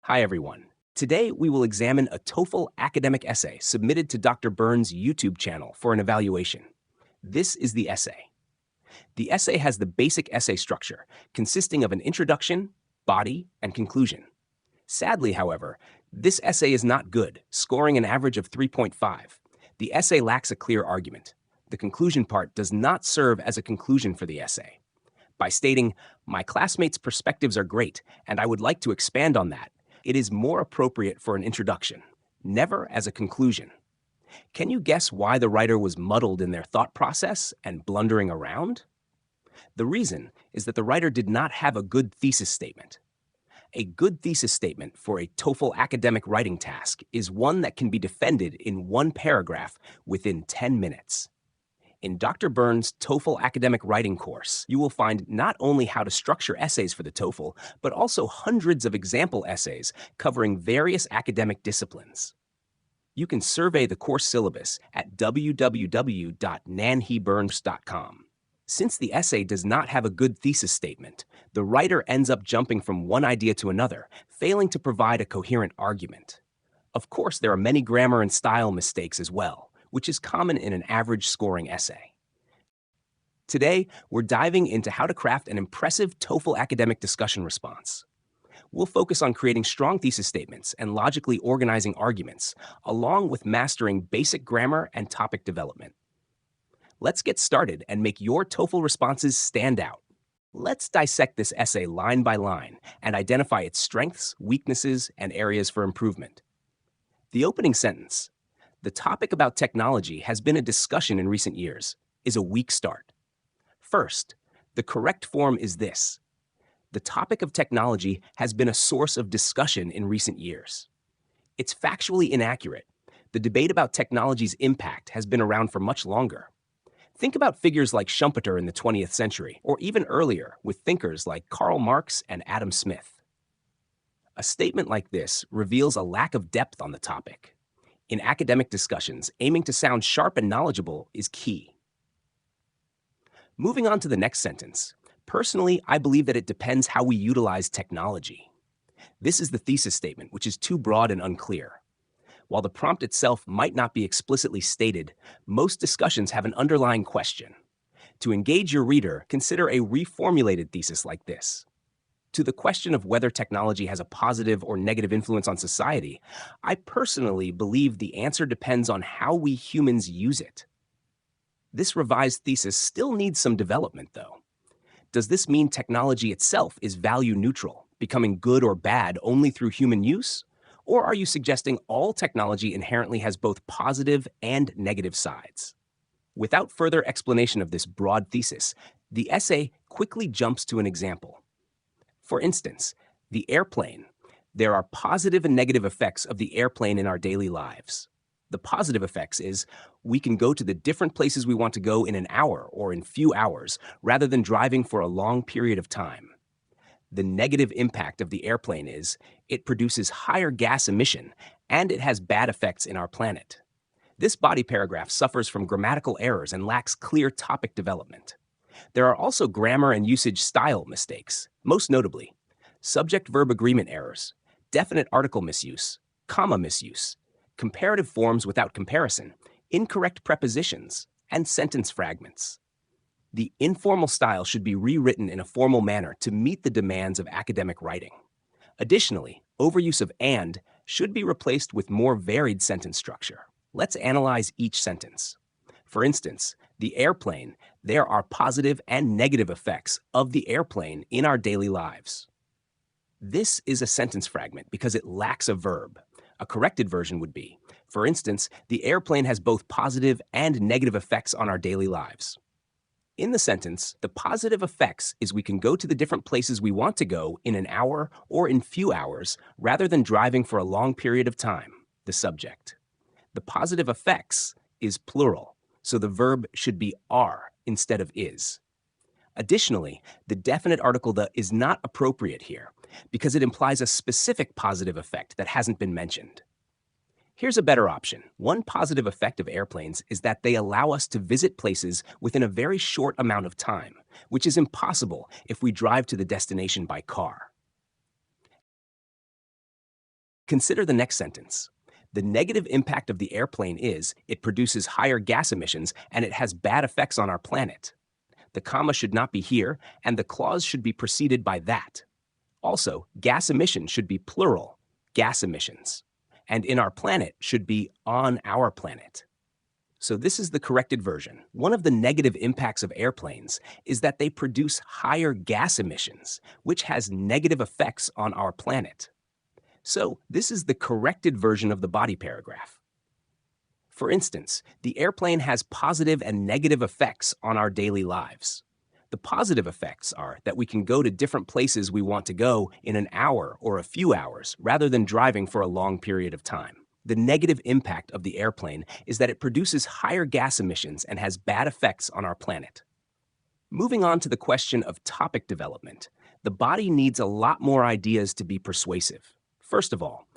Hi, everyone. Today, we will examine a TOEFL academic essay submitted to Dr. Burns' YouTube channel for an evaluation. This is the essay. The essay has the basic essay structure, consisting of an introduction, body, and conclusion. Sadly, however, this essay is not good, scoring an average of 3.5. The essay lacks a clear argument. The conclusion part does not serve as a conclusion for the essay. By stating, "My classmates' perspectives are great, and I would like to expand on that," it is more appropriate for an introduction, never as a conclusion. Can you guess why the writer was muddled in their thought process and blundering around? The reason is that the writer did not have a good thesis statement. A good thesis statement for a TOEFL academic writing task is one that can be defended in one paragraph within 10 minutes. In Dr. Burns' TOEFL academic writing course, you will find not only how to structure essays for the TOEFL, but also hundreds of example essays covering various academic disciplines. You can survey the course syllabus at www.nanheburns.com. Since the essay does not have a good thesis statement, the writer ends up jumping from one idea to another, failing to provide a coherent argument. Of course, there are many grammar and style mistakes as well, which is common in an average scoring essay. Today, we're diving into how to craft an impressive TOEFL academic discussion response. We'll focus on creating strong thesis statements and logically organizing arguments, along with mastering basic grammar and topic development. Let's get started and make your TOEFL responses stand out. Let's dissect this essay line by line and identify its strengths, weaknesses, and areas for improvement. The opening sentence, "The topic about technology has been a discussion in recent years," is a weak start. First, the correct form is this: "The topic of technology has been a source of discussion in recent years." It's factually inaccurate. The debate about technology's impact has been around for much longer. Think about figures like Schumpeter in the 20th century, or even earlier with thinkers like Karl Marx and Adam Smith. A statement like this reveals a lack of depth on the topic. In academic discussions, aiming to sound sharp and knowledgeable is key. Moving on to the next sentence. "Personally, I believe that it depends how we utilize technology." This is the thesis statement, which is too broad and unclear. While the prompt itself might not be explicitly stated, most discussions have an underlying question. To engage your reader, consider a reformulated thesis like this. To the question of whether technology has a positive or negative influence on society, I personally believe the answer depends on how we humans use it. This revised thesis still needs some development, though. Does this mean technology itself is value neutral, becoming good or bad only through human use? Or are you suggesting all technology inherently has both positive and negative sides? Without further explanation of this broad thesis, the essay quickly jumps to an example. For instance, the airplane. There are positive and negative effects of the airplane in our daily lives. The positive effects is we can go to the different places we want to go in an hour or in few hours, rather than driving for a long period of time. The negative impact of the airplane is it produces higher gas emission and it has bad effects in our planet. This body paragraph suffers from grammatical errors and lacks clear topic development. There are also grammar and usage style mistakes, most notably subject-verb agreement errors, definite article misuse, comma misuse, comparative forms without comparison, incorrect prepositions, and sentence fragments. The informal style should be rewritten in a formal manner to meet the demands of academic writing. Additionally, overuse of "and" should be replaced with more varied sentence structure. Let's analyze each sentence. For instance, the airplane. There are positive and negative effects of the airplane in our daily lives. This is a sentence fragment because it lacks a verb. A corrected version would be, for instance, the airplane has both positive and negative effects on our daily lives. In the sentence, the positive effects is we can go to the different places we want to go in an hour or in few hours rather than driving for a long period of time, the subject. The positive effects is plural, so the verb should be are instead of is. Additionally, the definite article "the" is not appropriate here because it implies a specific positive effect that hasn't been mentioned. Here's a better option. One positive effect of airplanes is that they allow us to visit places within a very short amount of time, which is impossible if we drive to the destination by car. Consider the next sentence. The negative impact of the airplane is it produces higher gas emissions and it has bad effects on our planet. The comma should not be here, and the clause should be preceded by that. Also, gas emissions should be plural, gas emissions, and in our planet should be on our planet. So this is the corrected version. One of the negative impacts of airplanes is that they produce higher gas emissions, which has negative effects on our planet. So this is the corrected version of the body paragraph. For instance, the airplane has positive and negative effects on our daily lives. The positive effects are that we can go to different places we want to go in an hour or a few hours rather than driving for a long period of time. The negative impact of the airplane is that it produces higher gas emissions and has bad effects on our planet. Moving on to the question of topic development, the body needs a lot more ideas to be persuasive. First of all,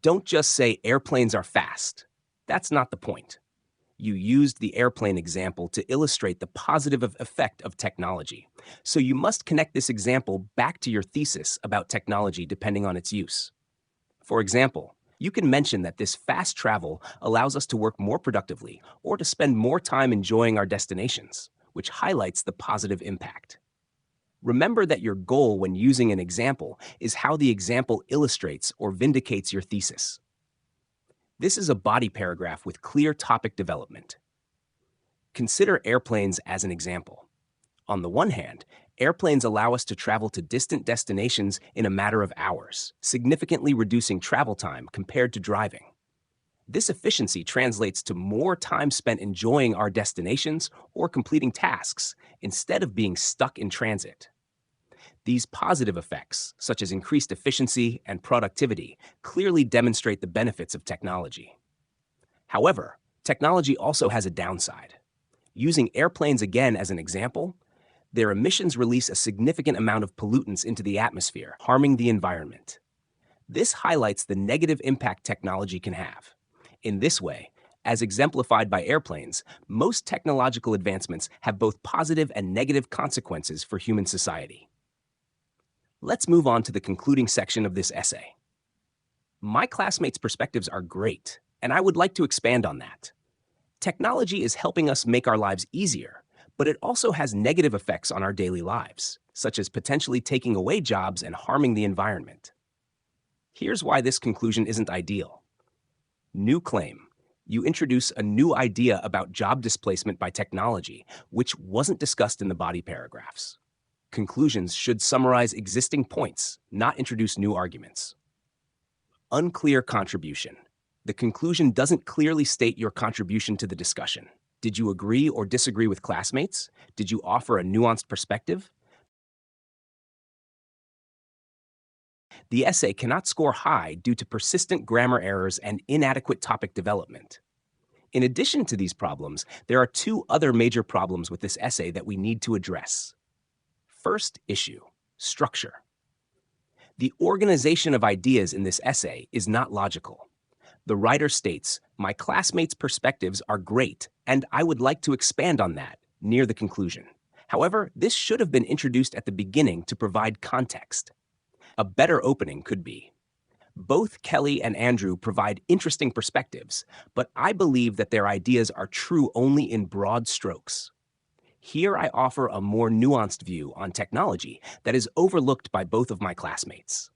don't just say airplanes are fast. That's not the point. You used the airplane example to illustrate the positive effect of technology. So you must connect this example back to your thesis about technology depending on its use. For example, you can mention that this fast travel allows us to work more productively or to spend more time enjoying our destinations, which highlights the positive impact. Remember that your goal when using an example is how the example illustrates or vindicates your thesis. This is a body paragraph with clear topic development. Consider airplanes as an example. On the one hand, airplanes allow us to travel to distant destinations in a matter of hours, significantly reducing travel time compared to driving. This efficiency translates to more time spent enjoying our destinations or completing tasks instead of being stuck in transit. These positive effects, such as increased efficiency and productivity, clearly demonstrate the benefits of technology. However, technology also has a downside. Using airplanes again as an example, their emissions release a significant amount of pollutants into the atmosphere, harming the environment. This highlights the negative impact technology can have. In this way, as exemplified by airplanes, most technological advancements have both positive and negative consequences for human society. Let's move on to the concluding section of this essay. My classmates' perspectives are great, and I would like to expand on that. Technology is helping us make our lives easier, but it also has negative effects on our daily lives, such as potentially taking away jobs and harming the environment. Here's why this conclusion isn't ideal. New claim. You introduce a new idea about job displacement by technology, which wasn't discussed in the body paragraphs. Conclusions should summarize existing points, not introduce new arguments. Unclear contribution. The conclusion doesn't clearly state your contribution to the discussion. Did you agree or disagree with classmates? Did you offer a nuanced perspective? The essay cannot score high due to persistent grammar errors and inadequate topic development. In addition to these problems, there are two other major problems with this essay that we need to address. First issue, structure. The organization of ideas in this essay is not logical. The writer states, "My classmates' perspectives are great, and I would like to expand on that," near the conclusion. However, this should have been introduced at the beginning to provide context. A better opening could be, "Both Kelly and Andrew provide interesting perspectives, but I believe that their ideas are true only in broad strokes. Here I offer a more nuanced view on technology that is overlooked by both of my classmates."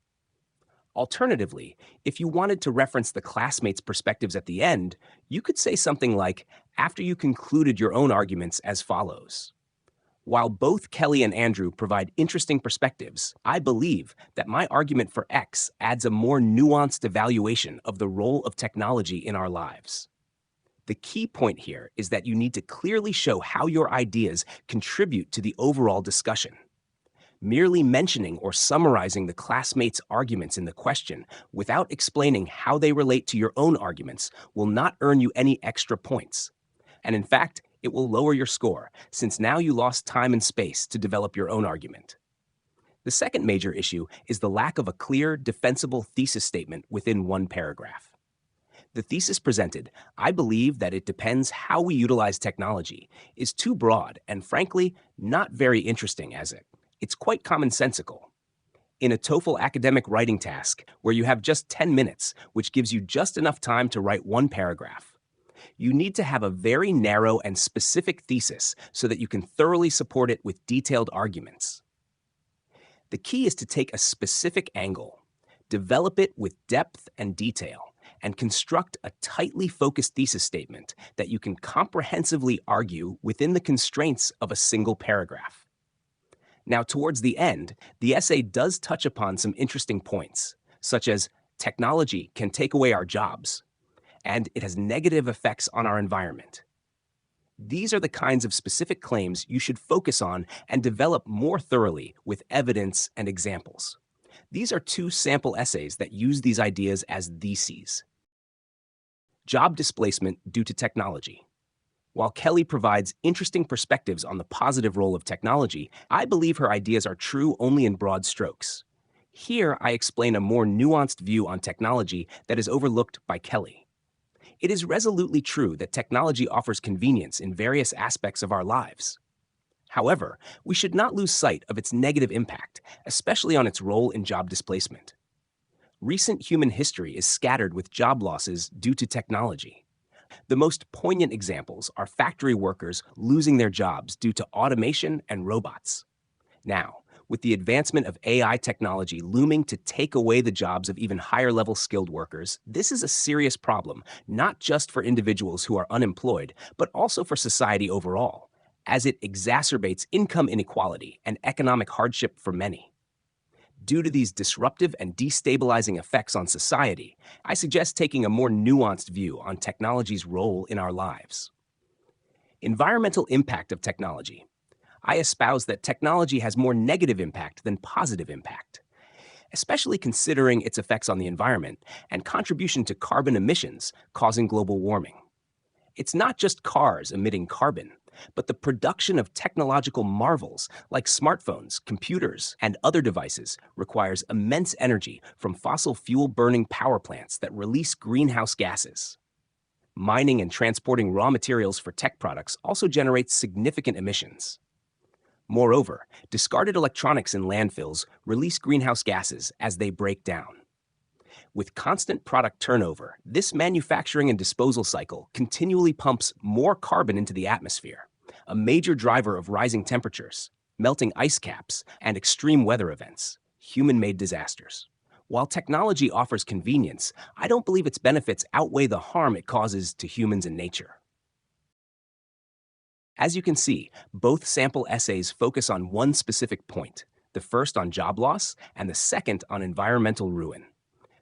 Alternatively, if you wanted to reference the classmates' perspectives at the end, you could say something like, "After you concluded your own arguments as follows. While both Kelly and Andrew provide interesting perspectives, I believe that my argument for X adds a more nuanced evaluation of the role of technology in our lives." The key point here is that you need to clearly show how your ideas contribute to the overall discussion. Merely mentioning or summarizing the classmates' arguments in the question without explaining how they relate to your own arguments will not earn you any extra points. And in fact, it will lower your score, since now you lost time and space to develop your own argument. The second major issue is the lack of a clear, defensible thesis statement within one paragraph. The thesis presented, "I believe that it depends how we utilize technology," is too broad and frankly, not very interesting as it's quite commonsensical. In a TOEFL academic writing task where you have just 10 minutes, which gives you just enough time to write one paragraph, you need to have a very narrow and specific thesis so that you can thoroughly support it with detailed arguments. The key is to take a specific angle, develop it with depth and detail, and construct a tightly focused thesis statement that you can comprehensively argue within the constraints of a single paragraph. Now, towards the end, the essay does touch upon some interesting points, such as technology can take away our jobs, and it has negative effects on our environment. These are the kinds of specific claims you should focus on and develop more thoroughly with evidence and examples. These are 2 sample essays that use these ideas as theses. Job displacement due to technology. While Kelly provides interesting perspectives on the positive role of technology, I believe her ideas are true only in broad strokes. Here, I explain a more nuanced view on technology that is overlooked by Kelly. It is resolutely true that technology offers convenience in various aspects of our lives. However, we should not lose sight of its negative impact, especially on its role in job displacement. Recent human history is scattered with job losses due to technology. The most poignant examples are factory workers losing their jobs due to automation and robots. Now, with the advancement of AI technology looming to take away the jobs of even higher-level skilled workers, this is a serious problem, not just for individuals who are unemployed, but also for society overall, as it exacerbates income inequality and economic hardship for many. Due to these disruptive and destabilizing effects on society, I suggest taking a more nuanced view on technology's role in our lives. Environmental impact of technology. I espouse that technology has more negative impact than positive impact, especially considering its effects on the environment and contribution to carbon emissions causing global warming. It's not just cars emitting carbon, but the production of technological marvels like smartphones, computers, and other devices requires immense energy from fossil fuel-burning power plants that release greenhouse gases. Mining and transporting raw materials for tech products also generates significant emissions. Moreover, discarded electronics in landfills release greenhouse gases as they break down. With constant product turnover, this manufacturing and disposal cycle continually pumps more carbon into the atmosphere, a major driver of rising temperatures, melting ice caps, and extreme weather events, human-made disasters. While technology offers convenience, I don't believe its benefits outweigh the harm it causes to humans and nature. As you can see, both sample essays focus on one specific point, the first on job loss and the second on environmental ruin.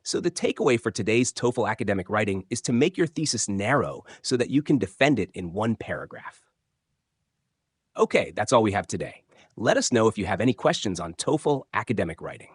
So the takeaway for today's TOEFL academic writing is to make your thesis narrow so that you can defend it in one paragraph. Okay, that's all we have today. Let us know if you have any questions on TOEFL academic writing.